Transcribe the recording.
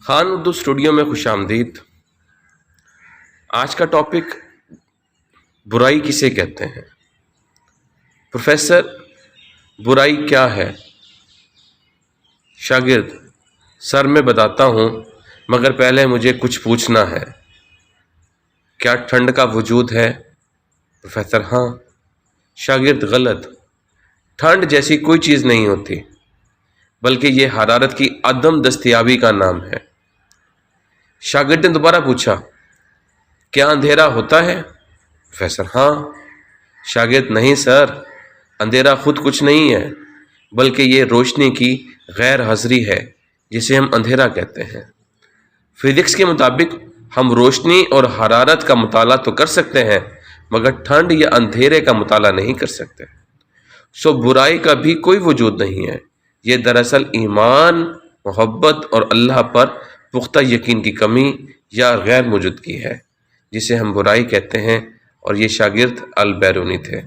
Khan Urdu studio में खुश आमदीद। आज का टॉपिक बुराई किसे कहते हैं। प्रोफेसर, बुराई क्या है? शागिर्द, सर मैं बताता हूँ, मगर पहले मुझे कुछ पूछना है। क्या ठंड का वजूद है? प्रोफेसर, हाँ। शागिर्द, गलत। ठंड जैसी कोई चीज़ नहीं होती, बल्कि ये हरारत की अदम दस्तयाबी का नाम है। शागिर्द ने दोबारा पूछा, क्या अंधेरा होता है? प्रोफेसर, हाँ। शागिर्द, नहीं सर, अंधेरा खुद कुछ नहीं है, बल्कि ये रोशनी की गैर हाजिरी है, जिसे हम अंधेरा कहते हैं। फिजिक्स के मुताबिक हम रोशनी और हरारत का मुताला तो कर सकते हैं, मगर ठंड या अंधेरे का मुताला नहीं कर सकते। सो बुराई का भी कोई वजूद नहीं है। ये दरअसल ईमान, मोहब्बत और अल्लाह पर पुख्ता यकीन की कमी या गैर मौजूदगी है, जिसे हम बुराई कहते हैं। और ये शागिर्द अल बैरूनी थे।